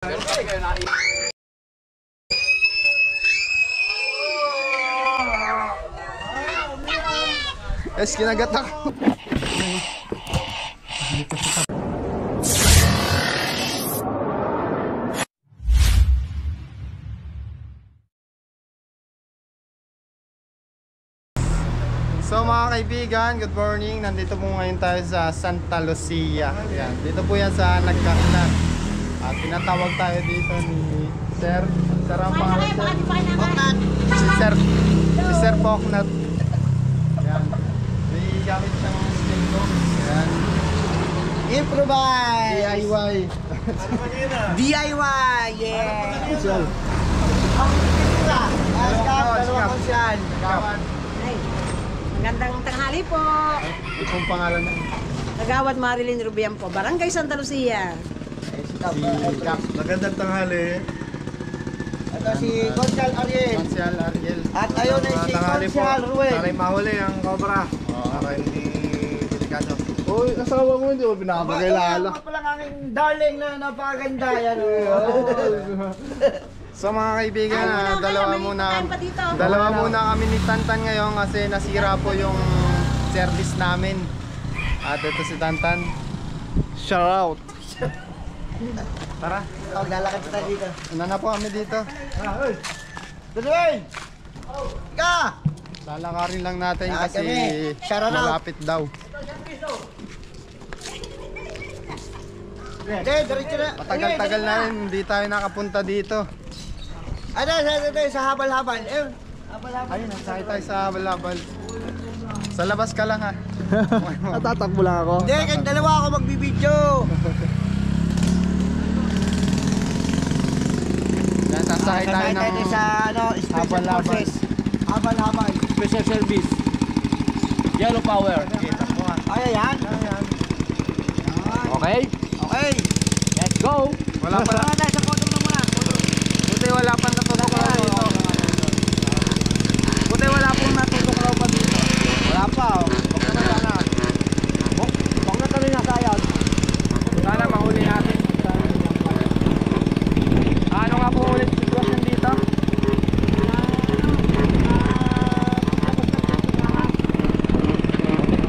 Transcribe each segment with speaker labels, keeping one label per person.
Speaker 1: Yes, kinagat ako. So mga kaibigan, good morning. Nandito po ngayon tayo sa Santa Lucia. Yan, dito po yan sa Nagkaknat. At tinatawag tayo dito ni Sir. Sir ang pangalan, Sir? Poknat. Si Sir Poknat. Yan. May gamit siyang spin box. Yan.
Speaker 2: Improvise!
Speaker 1: DIY.
Speaker 2: DIY! Yeah!
Speaker 1: Social.
Speaker 2: Dalawang konsyal.
Speaker 3: Magandang tanghali po.
Speaker 1: Ito ang pangalan na.
Speaker 3: Kagawad Marilyn Rubian po, Barangay Santa Lucia.
Speaker 1: Si Cap.
Speaker 4: Magandang tanghali.
Speaker 2: Ito si Konsyal Ariel.
Speaker 1: Konsyal Ariel.
Speaker 2: At ayun ay si Konsyal Ruel.
Speaker 4: Para mahuli ang cobra. Para hindi delikado.
Speaker 1: Uy, asawa mo hindi ko pinapakilala.
Speaker 2: Ito pa lang aking darling na napakaganda yan.
Speaker 1: So mga kaibigan, dalawa muna kami ni Tantan ngayon kasi nasira po yung service namin. At ito si Tantan. Shout out. Tara,
Speaker 2: Lalakad tayo dito.
Speaker 1: una na po kami dito.
Speaker 2: Tuloy! Ika!
Speaker 1: Lalakarin lang natin kasi
Speaker 2: Shout out.
Speaker 1: malapit daw.
Speaker 2: Diretso na.
Speaker 1: Matagal-tagal na rin, hindi tayo nakapunta dito.
Speaker 2: Ano, sa habal-habal. Habal-habal.
Speaker 1: Ayun, sakit tayo sa habal-habal. Sa labas ka lang ha.
Speaker 4: Natatakbo lang ako.
Speaker 2: Hindi, kayong dalawa ako magbibideo.
Speaker 1: Yan, sasakay tayo ng
Speaker 2: sa special
Speaker 1: habal-habal.
Speaker 2: forces. Habal-habal.
Speaker 4: Special service. Yellow power.
Speaker 2: Ay, ayan.
Speaker 4: Okay?
Speaker 2: Okay.
Speaker 4: Let's go!
Speaker 1: Wala pa
Speaker 2: Tara tayo sa photo na muna.
Speaker 1: Buti wala pang natutuklaw dito. Buti wala pong natutuklaw pa dito.
Speaker 4: Wala pa oh. Huwag na kami nasayad.
Speaker 1: Sana mahuli natin. Ano nga po ulit sitwasyon dito?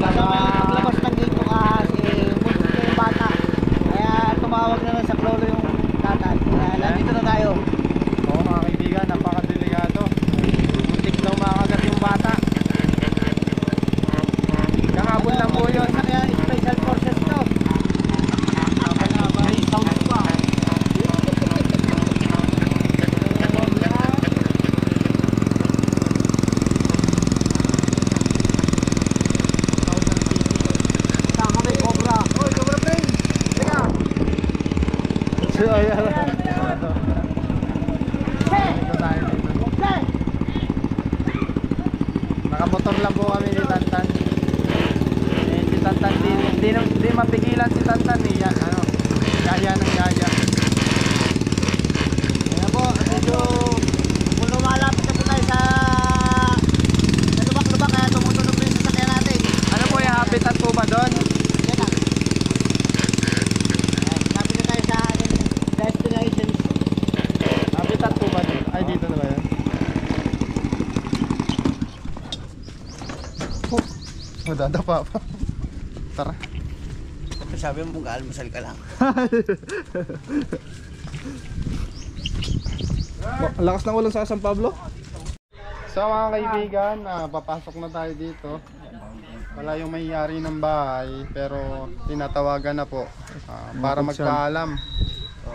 Speaker 2: Naglabas lang dito kasi buntis na yung bata. Kaya tumawag na lang sa klolo yung tatay. Kaya nandito na tayo.
Speaker 1: Oo mga kaibigan, napakadelikado. Muntik daw makagat yung bata. Kakabol lang po yun.
Speaker 2: Kaya special forces to. May sound pa. Sama may cobra.
Speaker 1: Oy, Cobra Plane! Teka! Dito tayo dito. Nakamotor lang po kami ni Tantan. Si Tantan, hindi mapigilan si Tantan eh. Yan, ano, gaya ng gaya.
Speaker 2: Kaya po, medyo kung lumalapit na po tayo sa lubak-lubak kaya tumutunog na yung sasakyan natin.
Speaker 1: Ano po yung habitat po ba doon?
Speaker 2: Yan na. Lapit na tayo sa destinations.
Speaker 1: Habitat po ba doon? Ay, dito na ba yun? Oh, madadapa pa. Tara.
Speaker 2: Sabi mo, mag-almusal ka lang.
Speaker 4: Lakas ng ulan sa San Pablo.
Speaker 1: So mga kaibigan, papasok na tayo dito. Wala yung may-ari ng bahay pero tinatawagan na po para magpaalam.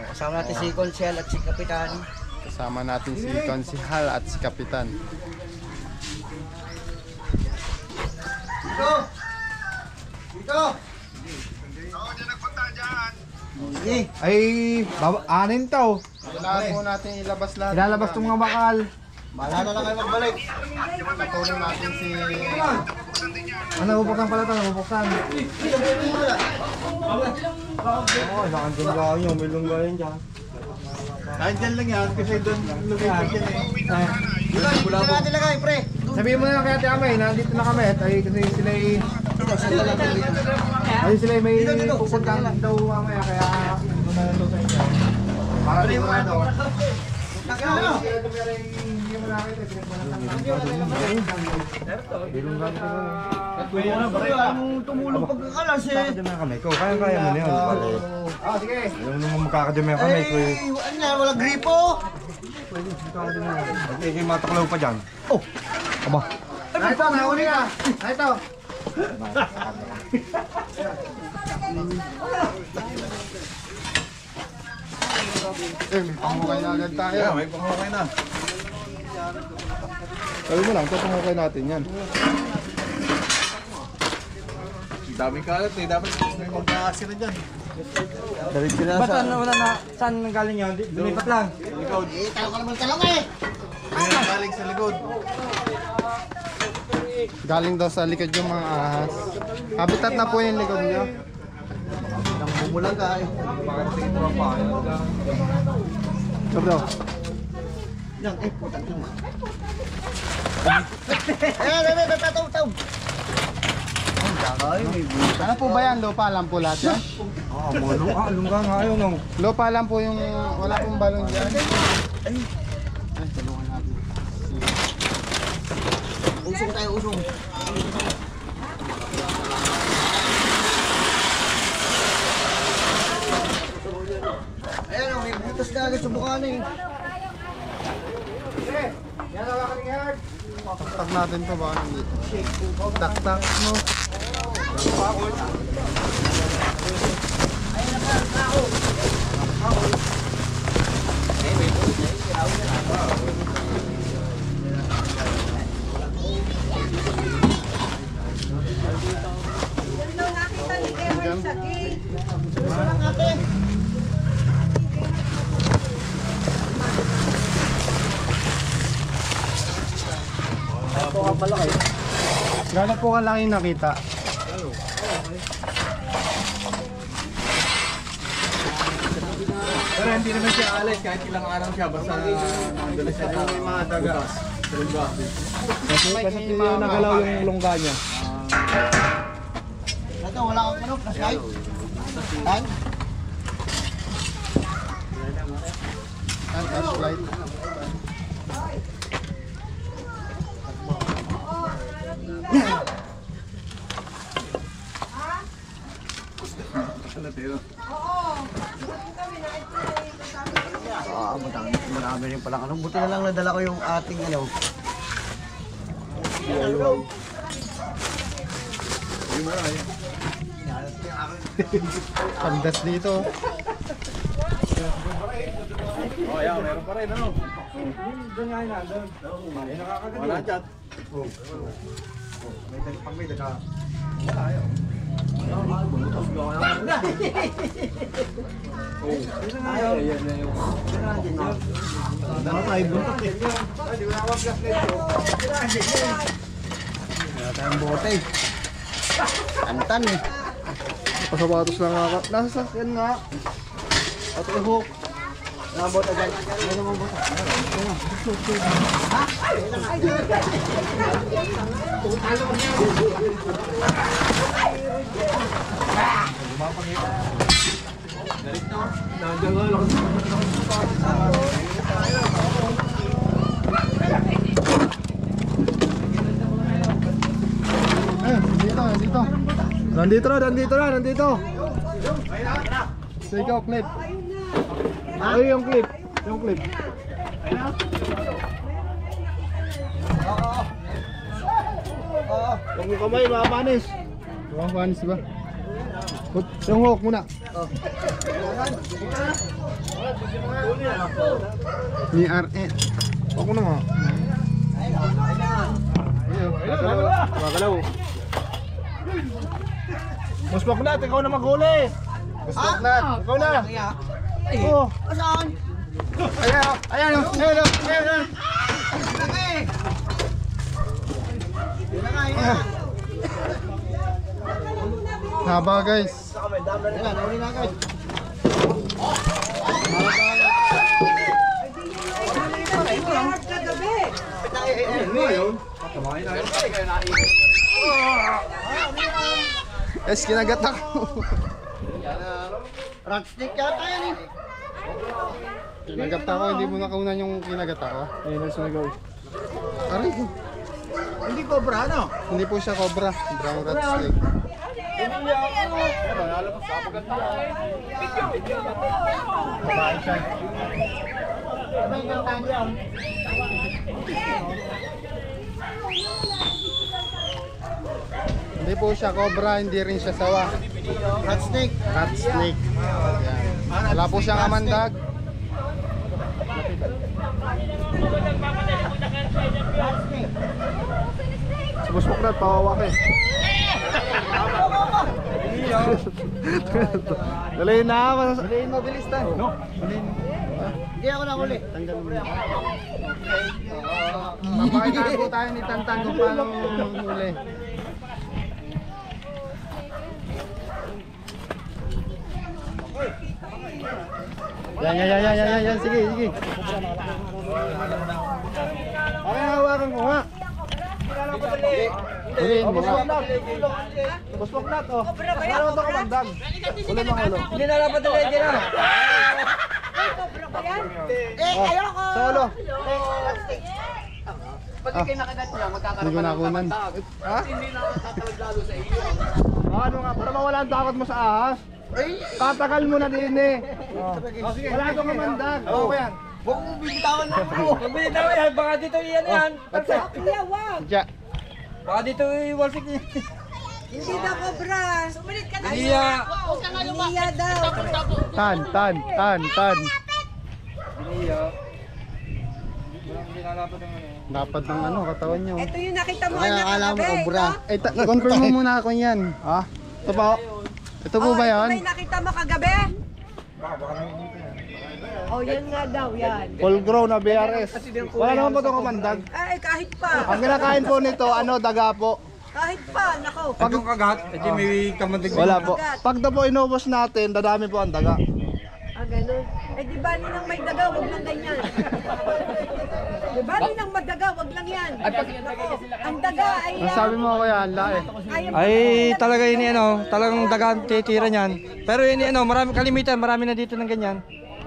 Speaker 2: Kasama natin si Consiel at si Kapitan.
Speaker 1: Kasama natin si Konsihal at si Kapitan.
Speaker 2: Dito! Dito! Sige.
Speaker 4: Ay, anin to.
Speaker 1: Kailangan po natin ilabas lahat.
Speaker 4: Ilalabas itong mga bakal.
Speaker 2: Bahala na lang kayo magbalik.
Speaker 1: Patulong natin si...
Speaker 4: Ano, bubuksan pala ito, bubuksan. Oo, nakandun ka yun, may lunggayin dyan.
Speaker 1: Nandiyan lang yan kasi doon lumipat yan eh.
Speaker 2: Dito natin lagay, pre.
Speaker 4: Sabihin mo na lang kaya Ate Amay, nandito na kami. Ay, kasi sila ay sila may pupuntahan daw mamaya, kaya doon na lang daw sa inyo. Para sigurado.
Speaker 2: Tumulong pagkakalas eh.
Speaker 4: Kaya mo na yun. Sige. Yung naman makakadumi ang kamay ko eh.
Speaker 2: Walang gripo.
Speaker 4: Hindi mataklaw pa dyan.
Speaker 2: Oh.
Speaker 4: Aba.
Speaker 1: Ito, nahuli ka. Ito. May pangukay na agad tayo.
Speaker 4: Yeah, may pangukay na.
Speaker 1: Sabi mo lang, ito pangukay natin yan.
Speaker 4: Daming kalat eh. Dapat may magkakasi na dyan.
Speaker 2: Ba't
Speaker 4: Saan galing yun? Lumipat lang. Likod.
Speaker 2: Talong ka naman talong eh.
Speaker 4: Ayan, galing sa likod.
Speaker 1: Galing daw sa likod yung mga ahas. Habitat na po yung likod nyo.
Speaker 2: Nang bumulang ka eh.
Speaker 4: Pakarating mo pa.
Speaker 1: So bro,
Speaker 2: Yan, eh, putang ina. Eh, tataw. Ay, may buta.
Speaker 1: ano po ba yan? Lupa lang po lahat yan?
Speaker 4: Lungga nga yun. Oh.
Speaker 1: Lupa lang po yung wala pong balon dyan. Ay, tulungan natin.
Speaker 2: Usong tayo, usong. Ayan, may butas na agad sa mukha na eh.
Speaker 1: Tak natin to baka nandito. Tak no. Gano'n po kalaki nakita?
Speaker 4: Pero hindi naman siya alis kahit ilang araw siya. Basta nandala siya sa mga daga.
Speaker 1: Kasi yung nagalaw yung lungga niya.
Speaker 2: Ito, wala kang ano, flashlight? Tan?
Speaker 1: Flashlight.
Speaker 2: Marami rin palang ano. Buti na lang nadala ko yung ating ano.
Speaker 1: Pandas dito.
Speaker 4: Oh, yeah, meron pa rin. Ano? Doon nga yun. May nakakagat. Wala dyan. Pag may daga. Wala yun.
Speaker 2: Dala tayo buntot eh. Wala tayong bote. Antan eh.
Speaker 1: Pasapatos lang ako. Nasa sasakyan nga.
Speaker 2: At ihok. Nabot agad. Ano mo bota?
Speaker 1: Dito. Nandito. So ikaw, clip. Ay, yung clip.
Speaker 2: Huwag mo kamay, mapanis.
Speaker 1: Panis ba? Yung hook muna. Ni RN. Huwag mo na nga.
Speaker 4: Magalaw. Mas makunat, ikaw na maghuli.
Speaker 1: Ikaw na.
Speaker 2: Oo. Saan?
Speaker 1: Ayan. Haba guys.
Speaker 2: Nahuli na agad.
Speaker 1: Kinagat ako.
Speaker 2: Rat stick yata yan eh.
Speaker 1: Kinagat ako, hindi mo nakaunan yung kinagat ako.
Speaker 4: Ayun ang sumigaw.
Speaker 1: Aray ko.
Speaker 4: Hindi cobra, ano?
Speaker 1: Hindi po siya cobra. Brown rat snake. Babae siya. Hindi po siya cobra, hindi rin siya sawa.
Speaker 2: Rat snake.
Speaker 1: Rat snake. Yan. Wala po siyang amandag. Si Boss Mokrat, pawawak eh. Dali na,
Speaker 2: Huliin mo, bilis tayo.
Speaker 4: No?
Speaker 2: Hindi ako nahuli.
Speaker 1: tanggal mo na. Papakita po tayo ni Tantan kung paano huli. Yan. Sige. Okay, hawakan ko nga. Huliin mo nga.
Speaker 4: Boss Moklat, oh.
Speaker 3: Cobra ba yan?
Speaker 4: Ano ito
Speaker 3: Cobra?
Speaker 4: kamandang? Ulo ng ulo.
Speaker 2: Hindi na dapat tuloy dyan ah.
Speaker 3: Cobra ba yan?
Speaker 1: Ayoko. Solo.
Speaker 2: Pag ikay nakagat niya,
Speaker 1: Hindi ko nakunan.
Speaker 4: Ha? Ano nga, para mawala ang takot mo sa ahas. Tatagal mo na din eh. Wala itong kamandag. Oo, yan.
Speaker 2: Huwag mo bibitawan na ako.
Speaker 5: Bitaw yan, baka dito yan yan.
Speaker 3: Kuya, wag.
Speaker 1: Diya.
Speaker 5: Baka dito iwalsik niya.
Speaker 3: Hindi na cobra. Sumunod ka na.
Speaker 5: Iya.
Speaker 3: Iya daw.
Speaker 1: Tan.
Speaker 5: Iya. Hindi nalapad ng ano.
Speaker 1: Dapat ng ano, katawan nyo.
Speaker 3: Ito yung nakita mo
Speaker 2: Kaya
Speaker 3: na
Speaker 2: akala mo
Speaker 3: kagabi.
Speaker 2: cobra.
Speaker 1: Eh, confirm mo muna ako yan. Ha? Ito po. Ito po ba yan?
Speaker 3: Ito ba yung nakita mo kagabi? Oh, yan nga daw, yan.
Speaker 1: Full grown na BRS.
Speaker 4: Wala naman po itong kamandag.
Speaker 3: Ay, kahit pa.
Speaker 1: Ang kinakain po nito, daga po.
Speaker 3: Kahit pa, nako.
Speaker 4: Pag yung kagat, edi may kamandag.
Speaker 1: Wala po. Pag na po inubos natin, dadami po ang daga.
Speaker 3: Ah, ganun. Eh, di ba nilang may daga, wag lang ganyan. Di ba nilang madaga, wag lang yan. Ang daga ay...
Speaker 1: Ang sabi mo kaya, ang lae.
Speaker 5: Ay talaga yun ano, talagang dagan titira niyan. Pero yun ano, marami kalimitan, marami na dito ng ganyan.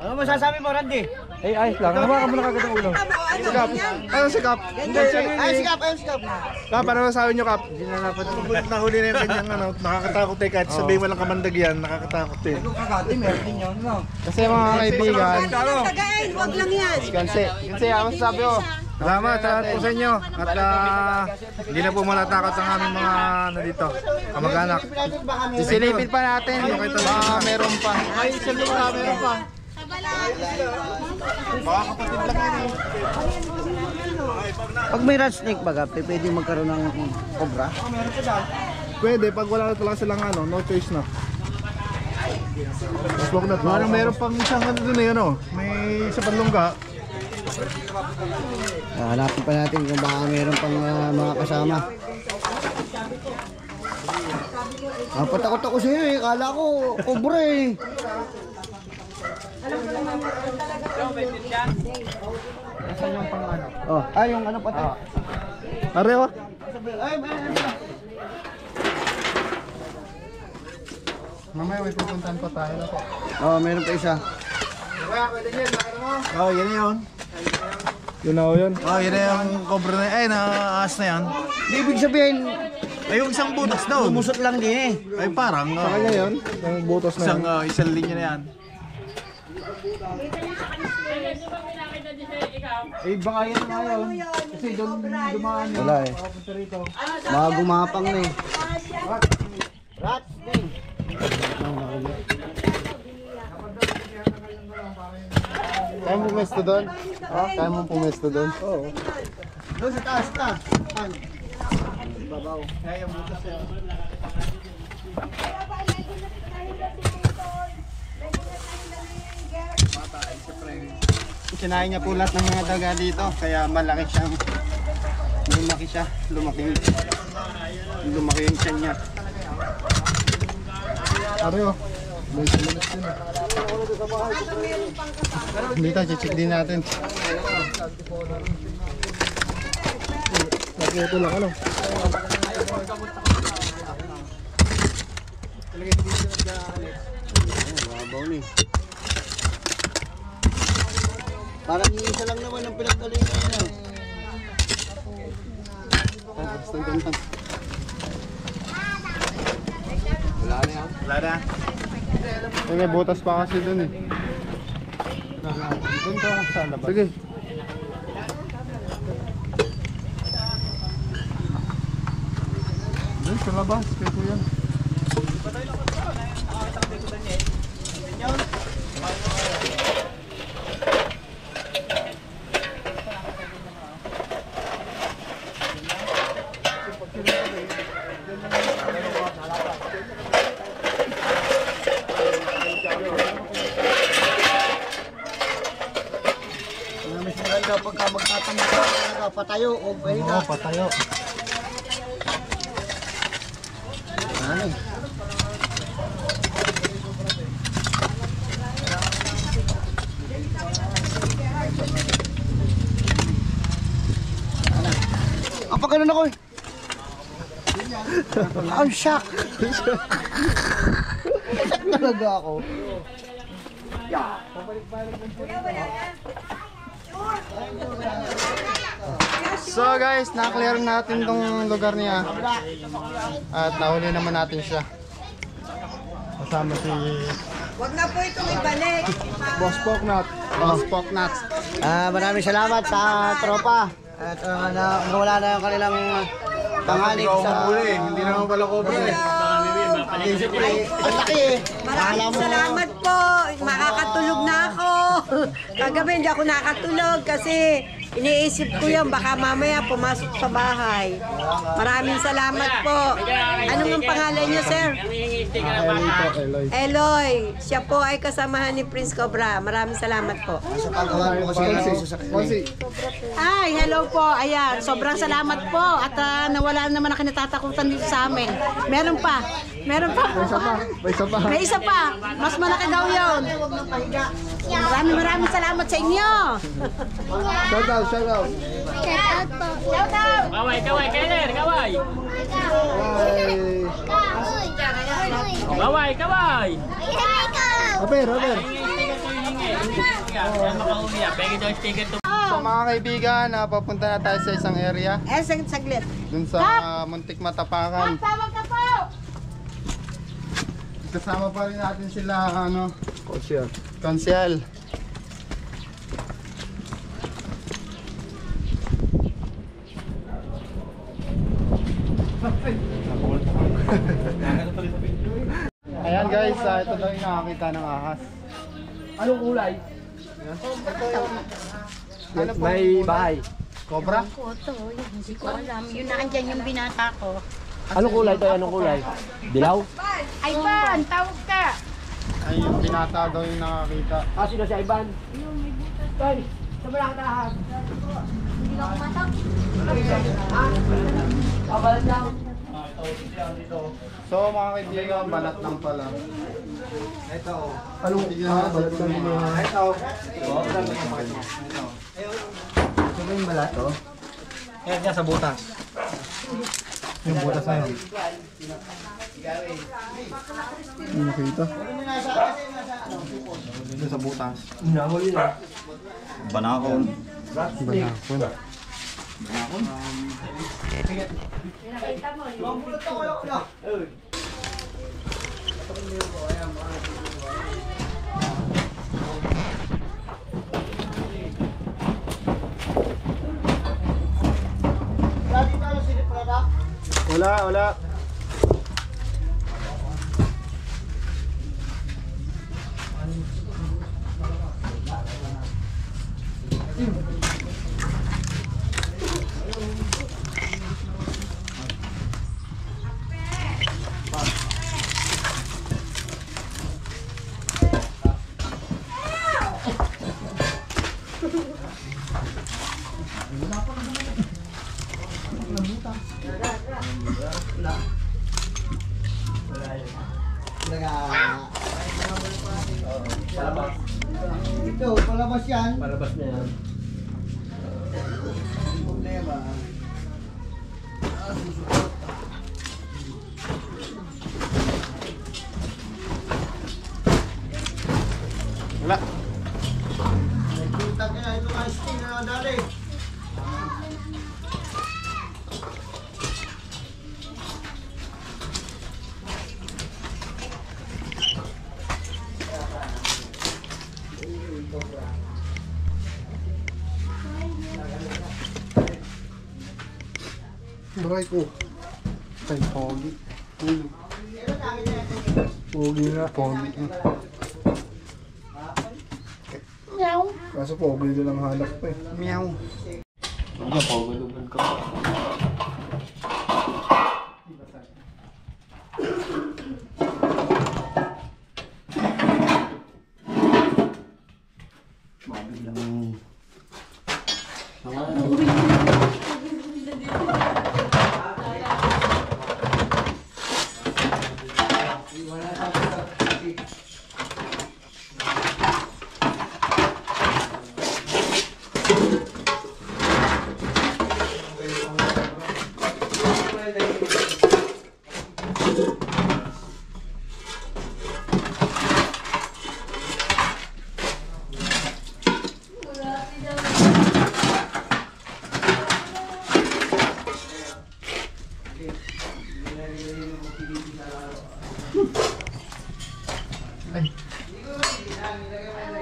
Speaker 2: Ano masasabi mo, Randy?
Speaker 5: Ay ayos lang, hawakan mo na kagad ang ulo.
Speaker 3: Ano,
Speaker 1: Kap,
Speaker 3: ganyan?
Speaker 1: ano si Kap?
Speaker 2: Ay, sikap.
Speaker 1: Kap, ano masabi nyo, Kap?
Speaker 4: Nahuli na yung kanyang ano, nakakatakot eh. Kahit sabihin walang kamandag yan, nakakatakot eh.
Speaker 5: Kung kagati, meron din yun, no?
Speaker 1: Kasi mga kaibigan,
Speaker 3: Ang dagain, wag lang yan.
Speaker 1: kasi ang sabi ko,
Speaker 4: Salamat po sa inyo. At hindi na po malatakot ang aming mga dito, kamag-anak.
Speaker 1: sisilipin pa natin. Baka meron pa. Ay, sabi ko meron pa.
Speaker 2: Pag may rat snake baga, pwede magkaroon ng cobra.
Speaker 4: Pwede, pag wala na talaga silang ano, no choice na. Mas wag na. Parang meron pang isang ano dun eh, ano, may isa pang lungga.
Speaker 2: Hanapin pa natin kung baka meron pang mga kasama. Patakot ako sa'yo eh. Kala ko cobra eh.
Speaker 1: Saan yung pang ano?
Speaker 2: Oh, ay yung ano pati.
Speaker 1: Arewa.
Speaker 2: Ay,
Speaker 1: Mamaya may pupuntahan pa tayo.
Speaker 2: oh, meron pa isa.
Speaker 4: Oh, yan na yun.
Speaker 1: Yun na yun.
Speaker 4: Oh, yan na yung cobra na, ay, naahas na yan.
Speaker 2: Di ibig sabihin,
Speaker 4: Ay, yung isang butas daw.
Speaker 2: lumusot lang din eh.
Speaker 4: Ay, parang,
Speaker 1: Sa kanya yun? Yung butos na
Speaker 4: isang,
Speaker 1: yun.
Speaker 4: isang linya na yan.
Speaker 1: Eh, baka yan na yun. Kasi doon dumaan yun.
Speaker 2: Wala eh. Mga gumapang na eh. Rat snake.
Speaker 1: Kaya mo pumesto doon? Kaya mo pumesto doon? Oo.
Speaker 2: Doon sa taas na.
Speaker 1: Babaw. Kaya yung butas yun. Sinain niya po lahat ng mga daga dito, kaya malaki siyang lumaki yung tiyan niya. Areo, dito, check din natin. Ito lang, ano?
Speaker 2: Babaw ni. Parang isa lang naman ang pinagkalingan niya.
Speaker 1: Wala na. May butas pa kasi dun eh. Doon ka sa labas. Sige. Doon sa labas, kaya po yan.
Speaker 2: Mas maganda pagka magtatamad ka, patayo o pahinga.
Speaker 1: Oo, patayo.
Speaker 2: Ano? Apa ganun ako eh? Ang shock! Shock talaga ako.
Speaker 1: So guys, na-clear natin tong lugar niya. At nahuli naman natin siya. Kasama si
Speaker 3: Wag na po itong ibalik.
Speaker 1: Boss Poknut. Boss Poknut.
Speaker 2: Maraming salamat sa tropa. At wala na yung kanilang panganib sa...
Speaker 1: Hindi naman pala cobra eh.
Speaker 2: Ang laki eh.
Speaker 3: Maraming salamat po. Makakatulog na ako. Kagabi hindi ako nakatulog kasi iniisip ko yan. Baka mamaya pumasok sa bahay. Maraming salamat po. Anong ang pangalan niyo, sir?
Speaker 1: Eloy.
Speaker 3: Eloy. Siya po ay kasamahan ni Prince Cobra. Maraming salamat po.
Speaker 2: Sa paggawa ko kasi
Speaker 6: Ay, hello po. Ayan, sobrang salamat po. At nawala naman ang kinatatakutan dito sa amin. Meron pa. Meron pa.
Speaker 1: May isa pa.
Speaker 6: May isa pa. Mas malaki daw yun. Maraming salamat sa inyo.
Speaker 1: Shout out, shout out.
Speaker 6: Shout out.
Speaker 7: Kaway, Keller, kaway. Kaway, kaway.
Speaker 1: Aper, aper. So mga kaibigan, papunta na tayo sa isang area.
Speaker 6: Saglit.
Speaker 1: Dun sa Muntik Matapakan.
Speaker 6: Tawag ka po.
Speaker 1: Kasama pa rin natin sila, Konsyel. Ayan guys, ito daw yung nakakita ng ahas.
Speaker 4: Anong kulay?
Speaker 1: Ano po?
Speaker 4: May bahay.
Speaker 1: Cobra?
Speaker 6: Ko to, hindi ko alam. Yun na andyan yung binata ko.
Speaker 4: Anong kulay to? Anong kulay? Dilaw?
Speaker 6: Ay, Pan, tawag ka.
Speaker 1: Ay, yung binata daw yung nakakita.
Speaker 4: Sino si Ivan? Tay, saan ba nakita ahas?
Speaker 6: Hindi ko kumatok.
Speaker 4: Kabalan lang.
Speaker 1: So mga kaibigan, balat lang pala. Ito.
Speaker 4: Anong
Speaker 1: Balat lang yun. Ito.
Speaker 2: Ito ba yung balat oh?
Speaker 1: Ayan niya sa butas. Yung butas na yun. Hindi nakita. Ito sa butas.
Speaker 4: Nahuli na.
Speaker 1: Banakon. Wala.
Speaker 2: Ito, palabas yan.
Speaker 4: Palabas na yan.
Speaker 2: Problema.
Speaker 1: Wala.
Speaker 2: Nagpunta ka na ito. mga steam na dali.
Speaker 4: Baray ko. Ay, pogi. Pogi nga. Pogi.
Speaker 6: Meow.
Speaker 4: Kaso pogi din ang hanap pa eh.
Speaker 1: Meow.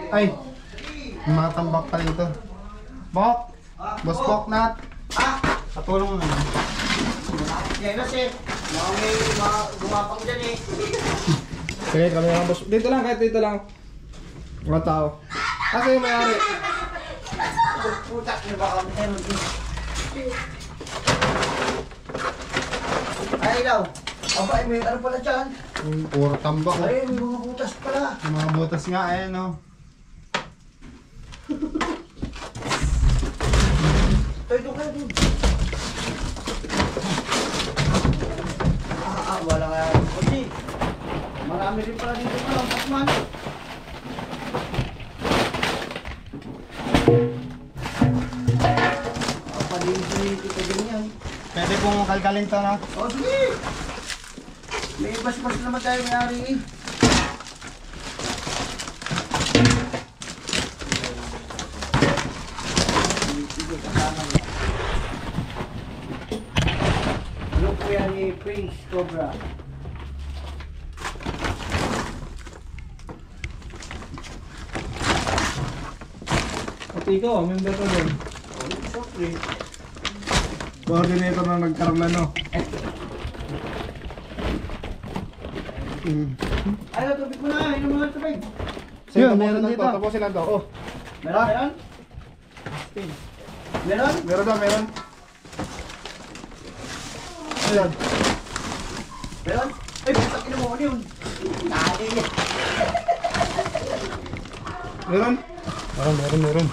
Speaker 1: Ay, may mga tambak pa dito. Bok! Boss Bok Nat! Katulong mo naman.
Speaker 2: Yan na sir. May gumapang dyan eh.
Speaker 4: Sige, kami lang boss. Dito lang, kahit dito lang. Mga tao. Kasi yung may-ari.
Speaker 2: Putak na baka meron din. Ay, ilaw. Aba, may ano pala dyan?
Speaker 1: Puro tambak. Oh.
Speaker 2: Ay, may mga butas pala.
Speaker 1: Yung mga butas nga eh, no?
Speaker 2: Tayo doon kayo doon. Wala nga. Kasi, marami rin pala dito pa lang. Pakman. Palinis-linis ito ganyan.
Speaker 1: Pwede pong kalkalin to, no?
Speaker 2: O, sige. May bas-bas naman tayo may-ari eh. Ano po yan ni Prince Cobra?
Speaker 4: Pati ikaw, member ka doon. Coordinator na nagkarlano.
Speaker 2: Ay, tubig mo na. Inom mo na tubig.
Speaker 1: Yun, meron dito.
Speaker 4: Tapusin lang to. Oh,
Speaker 2: Meron? Meron? Meron?
Speaker 4: meron daw, meron. Ayan.
Speaker 2: Meron? Ay, putak ina mo ano yun? Tali niya.
Speaker 4: Meron?
Speaker 1: Meron.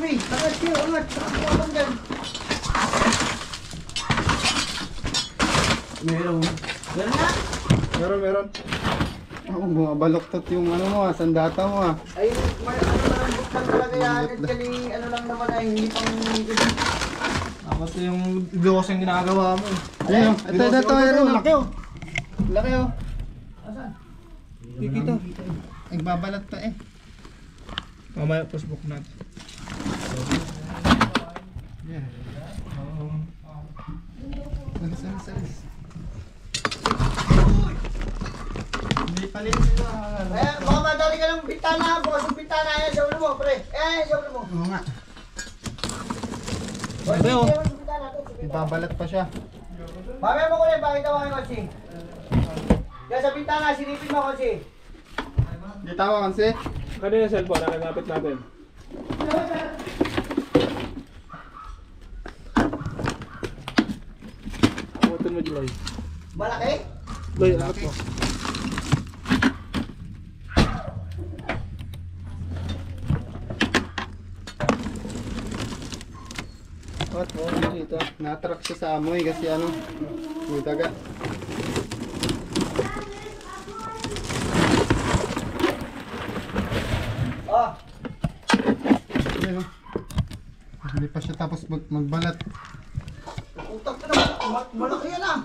Speaker 2: Tabi. Angat siya, angat. Nakakapang dyan. Meron. Meron na?
Speaker 4: Meron.
Speaker 1: Oo, bumabaloktot yung ano mo, sandata mo ah.
Speaker 2: Ay, malambot lang talaga yan. Actually, ano lang naman ay hindi pang...
Speaker 4: Dapat yung videos yung ginagawa mo.
Speaker 1: Ayun, ito, meron. Laki oh. Laki oh.
Speaker 2: Asan?
Speaker 1: Kikito. Nagbabalat pa eh.
Speaker 4: Mamaya Facebook natin.
Speaker 1: Yeah. Salis. Hindi pa rin sila.
Speaker 2: Eh, baka madali ka ng bintana. Bukas yung bintana yan sa ulo mo, pre. Sa ulo mo.
Speaker 1: Oo nga.
Speaker 2: Sabi
Speaker 1: oh.
Speaker 2: oh.
Speaker 1: Ibabalat pa siya.
Speaker 2: Mamaya mo ko rin, pakita mo kayo kasi. Kaya sa bintana, silipin mo kasi.
Speaker 1: Hindi tawa kasi.
Speaker 4: Kanina yung cellphone, nakagapit natin. Amotin mo, July.
Speaker 2: Malaki?
Speaker 4: Loy, angat mo.
Speaker 1: What? Dito. Na-attract siya sa amoy kasi ano, may daga.
Speaker 2: Oh,
Speaker 1: Ayun. Hindi pa siya tapos magbalat.
Speaker 2: utak ka naman. Malaki yan ah.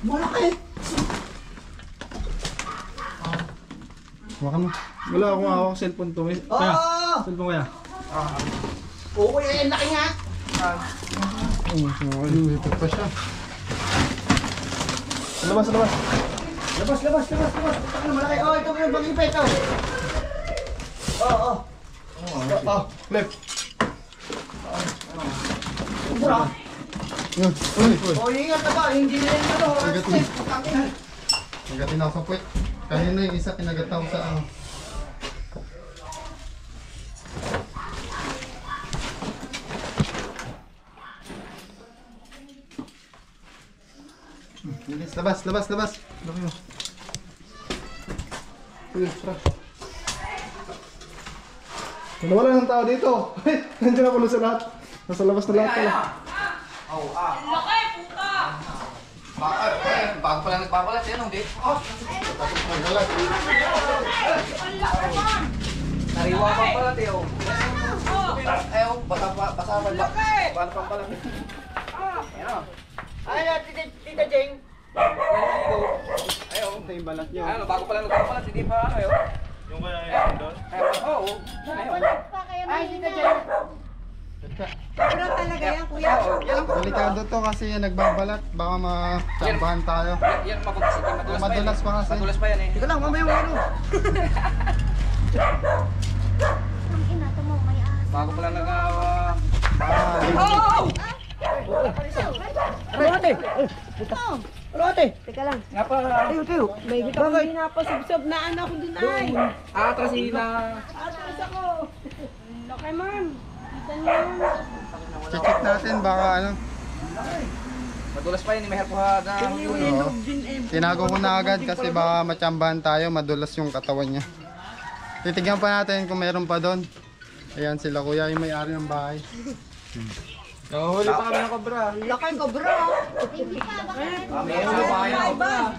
Speaker 2: Malaki.
Speaker 1: Baka mo.
Speaker 4: Wala akong hawak cellphone to. Kaya, cellphone kaya.
Speaker 2: Oo, eh, laki nga.
Speaker 1: Ito pa siya.
Speaker 4: Labas.
Speaker 2: Labas. Ano, malaki. Oh, ito yung baging peto. Oo.
Speaker 1: Left.
Speaker 2: Bro.
Speaker 1: Yun. Uy.
Speaker 2: Oh, ingat ka ba? Hindi na yung ano.
Speaker 1: Agatin. Agatin ako sa puwet. Kanina yung isa pinagataw sa ano. Bilis, labas.
Speaker 4: Wala ng tao dito. Nandiyan na pala sa lahat. Nasa labas na lahat pala.
Speaker 5: Bago pa lang nagpapalat yan, hindi? Nariwa pa pala, Teo. Ayaw, basa pa ba? Paano pa pala?
Speaker 2: Ay, Tita Jeng.
Speaker 5: Ayaw, ito yung balat nyo. Ano, bago pa lang nagpapalat, hindi pa ano yun? Yung kaya yun doon? Oo.
Speaker 2: Ay, Tita Jeng.
Speaker 3: Pero talaga yan, kuya.
Speaker 1: Delikado to kasi yan nagbabalat. Baka matsambahan tayo.
Speaker 5: Yan, madulas pa yan.
Speaker 1: Madulas pa kasi.
Speaker 5: Madulas pa yan eh.
Speaker 2: Teka lang, mamaya mo ano.
Speaker 5: Bago pa lang
Speaker 3: Teka lang.
Speaker 5: Nga pa.
Speaker 3: May gito kong pinapasubsob na ano ko dun ay.
Speaker 5: Atrasina.
Speaker 3: Atras ako. Okay, ma'am. Kita niyo yan.
Speaker 1: Check natin baka ano.
Speaker 5: Madulas pa yan, may herpuha na.
Speaker 1: Oo. Tinago ko na agad kasi baka matsambahan tayo. Madulas yung katawan niya. Titignan pa natin kung meron pa doon. Ayan sila kuya, yung may-ari ng bahay.
Speaker 5: Huli pa kami ng kobra.
Speaker 3: Laki ko, bro.
Speaker 5: Meron pa yan, kobra.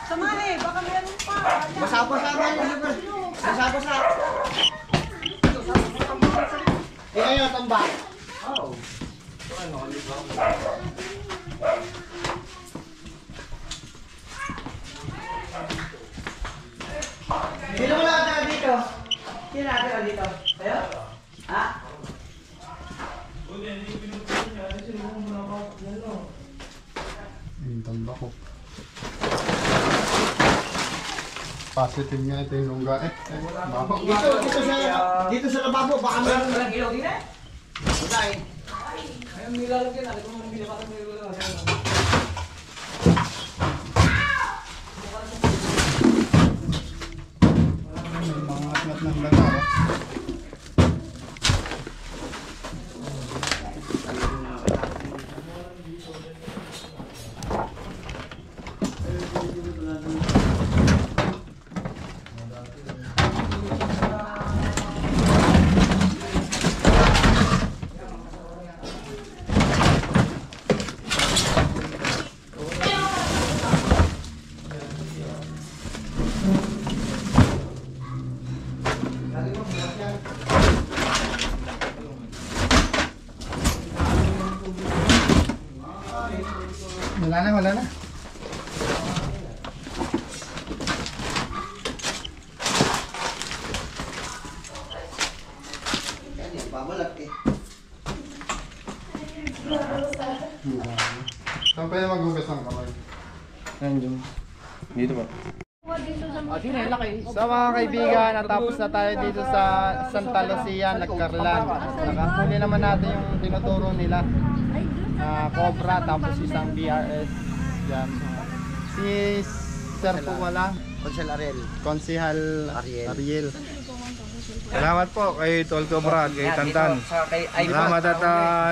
Speaker 3: Samahe, baka meron pa.
Speaker 2: Basa-basa ka yun. Basa-basa. Eh, ngayon, tambak. Sino mo nakatira dito? Sino nakatira dito? Kayo? Ha?
Speaker 1: Yung tamba ko. Positive nga ito yung lungga. Bako.
Speaker 2: Dito sa lababo, baka meron.
Speaker 5: Walang ilaw din eh.
Speaker 2: Wala eh.
Speaker 5: Ayun, nilalagyan natin kung nilapatan mo yung
Speaker 1: Mga atmat ng laga. Wala na.
Speaker 2: Babalak eh.
Speaker 1: Saan pa yung maghugas ng kamay?
Speaker 5: Dito ba?
Speaker 1: So mga kaibigan, natapos na tayo dito sa Santa Lucia, Nagkarlan. Nakahuli naman natin yung tinuturo nila. Cobra, tapos isang BRS. Yan. Si Sir po wala.
Speaker 2: Konsel Ariel.
Speaker 1: Konsihal Ariel.
Speaker 4: Salamat po kay Tol Cobra at kay Tantan. Salamat at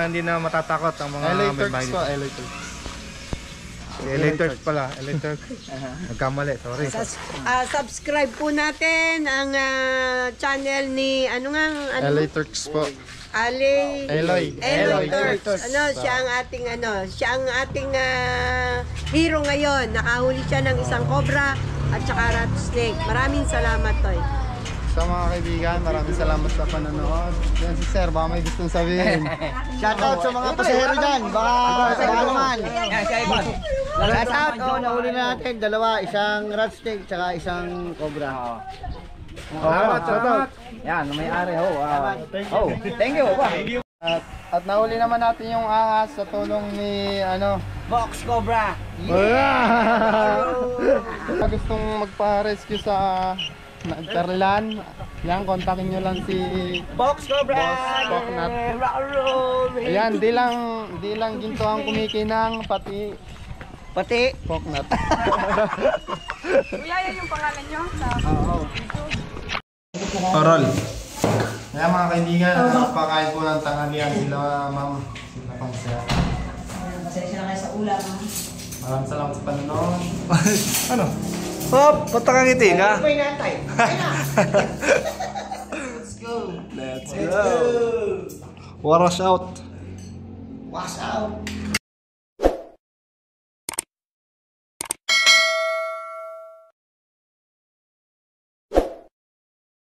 Speaker 4: hindi na matatakot ang mga
Speaker 1: LA
Speaker 4: may
Speaker 1: Turks
Speaker 4: bahay.
Speaker 1: po, LA Turks.
Speaker 4: LA Turks pala, LA Turks. Nagkamali, sorry.
Speaker 3: Subscribe po natin ang channel ni
Speaker 1: LA Turks po.
Speaker 3: Eloy Turks. Siya ang ating hero ngayon. Nakahuli siya ng isang cobra at saka rattlesnake. Maraming salamat, Toy.
Speaker 1: Sa mga kaibigan, maraming salamat sa panonood. Yan si Sir, baka may gustong sabihin.
Speaker 2: Shoutout sa mga pasahero dyan. Baka naman.
Speaker 5: Yan, si Ivan.
Speaker 2: Shoutout. Nahuli na natin. Dalawa. Isang rattlesnake tsaka isang cobra.
Speaker 4: Salamat.
Speaker 2: Yan, may-ari ho. Thank you pa.
Speaker 1: At nahuli naman natin yung ahas sa tulong ni
Speaker 2: Box Cobra.
Speaker 1: Gustong magpa-rescue sa Perlan. Yan, kontakin nyo lang si
Speaker 2: Box Cobra.
Speaker 1: Boss Poknat. Ayan, di lang ginto ang kumikinang, pati Poknat.
Speaker 3: Kuya, yan yung pangalan nyo?
Speaker 1: Oral. Kaya mga kaibigan, napakain po ng tanghalian sila, ma'am. Sila pang siya.
Speaker 3: Pasensya na kayo sa ulam.
Speaker 1: Maraming salamat sa panonood.
Speaker 5: Ano? Hop, ba't nakangiti ka?
Speaker 2: May natay.
Speaker 5: Let's go. Wash out.
Speaker 2: Wash out.